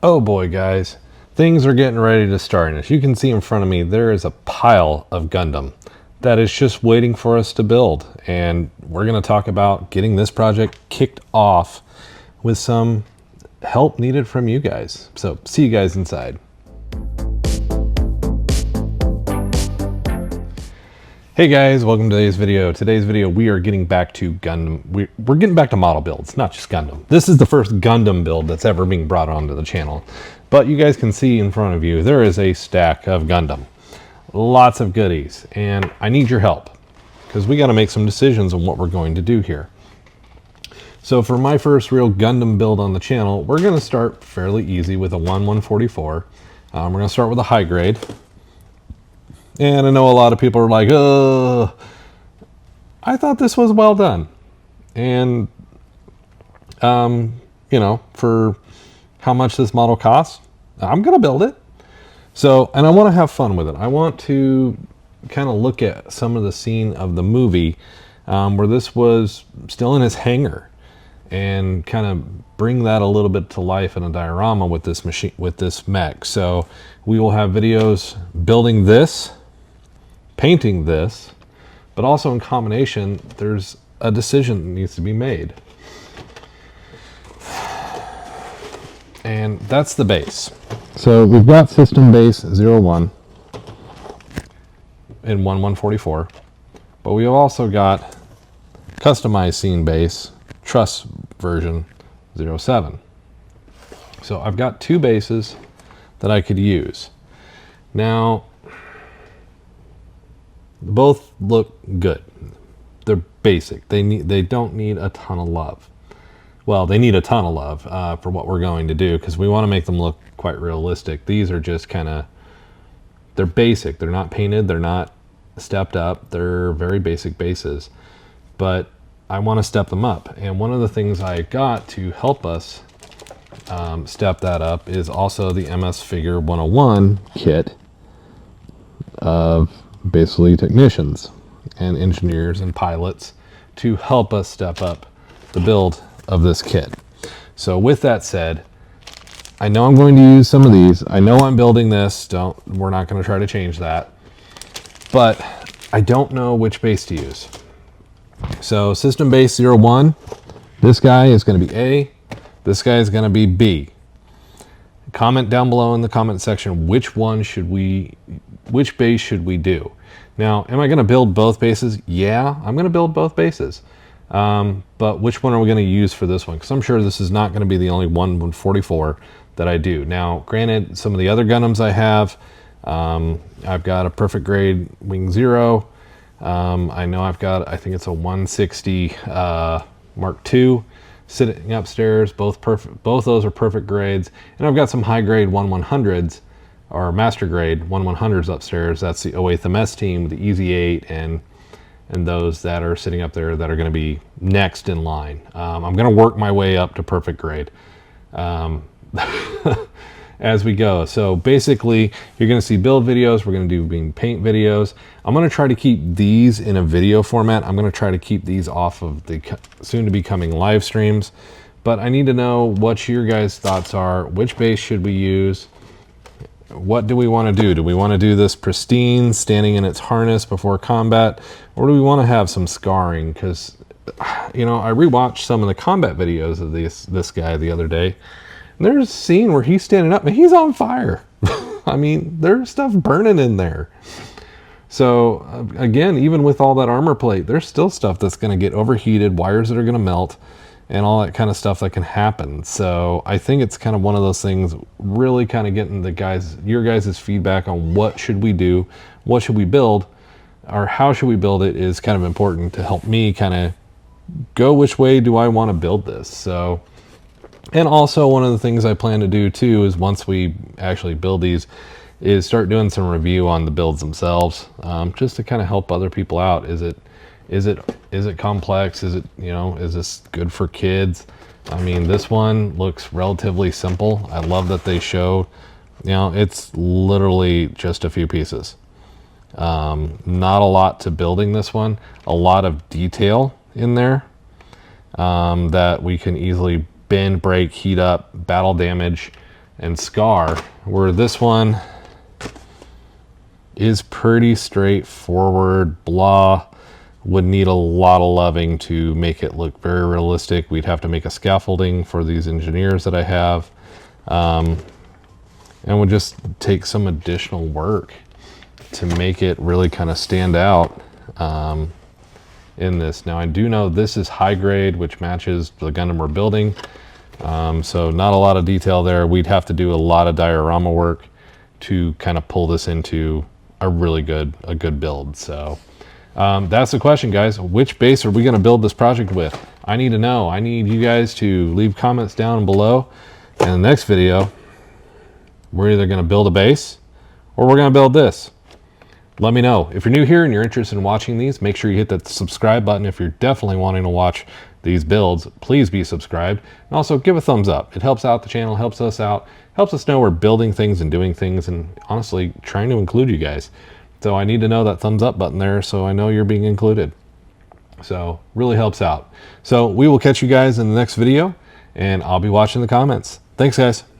Oh boy, guys, things are getting ready to start. And as you can see in front of me, there is a pile of Gundam that is just waiting for us to build. And we're going to talk about getting this project kicked off with some help needed from you guys. So see you guys inside. Hey guys, welcome to today's video. Today's video, we are getting back to Gundam. We're getting back to model builds, not just Gundam. This is the first Gundam build that's ever being brought onto the channel. But you guys can see in front of you, there is a stack of Gundam. Lots of goodies, and I need your help because we got to make some decisions on what we're going to do here. So for my first real Gundam build on the channel, we're going to start fairly easy with a 1/144. We're going to start with a high grade. And I know a lot of people are like, I thought this was well done. And, you know, for how much this model costs, I'm going to build it. So, and I want to have fun with it. I want to kind of look at some of the scene of the movie where this was still in his hangar and kind of bring that a little bit to life in a diorama with this machine, with this mech. So we will have videos building this, painting this, but also in combination, there's a decision that needs to be made. And that's the base. So we've got system base 01 in 1/144, but we've also got customized scene base truss version 07. So I've got two bases that I could use. Now, both look good. They're basic. They don't need a ton of love. Well, they need a ton of love for what we're going to do because we want to make them look quite realistic. These are just kind of, they're basic. They're not painted. They're not stepped up. They're very basic bases. But I want to step them up. And one of the things I got to help us step that up is also the MS Figure 101 kit of basically technicians and engineers and pilots to help us step up the build of this kit. So with that said, I know I'm going to use some of these. I know I'm building this. We're not going to try to change that. But I don't know which base to use. So system base 01, this guy is going to be A, this guy is going to be B. Comment down below in the comment section which base should we do. Now, am I going to build both bases? Yeah, I'm going to build both bases. But which one are we going to use for this one? Because I'm sure this is not going to be the only 1/144 that I do. Now, granted, some of the other Gundams I have, I've got a perfect grade Wing 0. I know I've got, I think it's a 160 Mark II sitting upstairs. Both those are perfect grades. And I've got some high grade 1/100s or master grade 1/100s upstairs. That's the 08th MS team, the Easy 8, and those that are sitting up there that are going to be next in line. I'm going to work my way up to perfect grade as we go. So basically, you're going to see build videos. We're going to do paint videos. I'm going to try to keep these in a video format. I'm going to try to keep these off of the soon to be coming live streams. But I need to know what your guys' thoughts are. Which base should we use? What do we want to do? Do we want to do this pristine, standing in its harness before combat? Or do we want to have some scarring? Because, you know, I rewatched some of the combat videos of this guy the other day. And there's a scene where he's standing up and he's on fire. I mean, there's stuff burning in there. So, again, even with all that armor plate, there's still stuff that's going to get overheated, wires that are going to melt, and all that kind of stuff that can happen. So I think it's kind of one of those things, really kind of getting your guys' feedback on what should we do, what should we build, or how should we build it is kind of important to help me kind of go which way do I want to build this. So, and also one of the things I plan to do too is once we actually build these is start doing some review on the builds themselves, just to kind of help other people out. Is it complex? Is it, you know, is this good for kids? I mean, this one looks relatively simple. I love that they show, you know, it's literally just a few pieces. Not a lot to building this one. A lot of detail in there that we can easily bend, break, heat up, battle damage, and Scar, where this one is pretty straightforward, blah. Would need a lot of loving to make it look very realistic. We'd have to make a scaffolding for these engineers that I have. And would just take some additional work to make it really kind of stand out in this. Now I do know this is high grade, which matches the Gundam we're building. So not a lot of detail there. We'd have to do a lot of diorama work to kind of pull this into a really good build. So that's the question, guys. Which base are we going to build this project with? I need to know. I need you guys to leave comments down below. And in the next video, we're either going to build a base or we're going to build this. Let me know. If you're new here and you're interested in watching these, make sure you hit that subscribe button. If you're definitely wanting to watch these builds, please be subscribed. And also give a thumbs up. It helps out the channel, helps us out, helps us know we're building things and doing things, and honestly trying to include you guys. So I need to know that thumbs up button there so I know you're being included. So really helps out. So we will catch you guys in the next video, and I'll be watching the comments. Thanks, guys.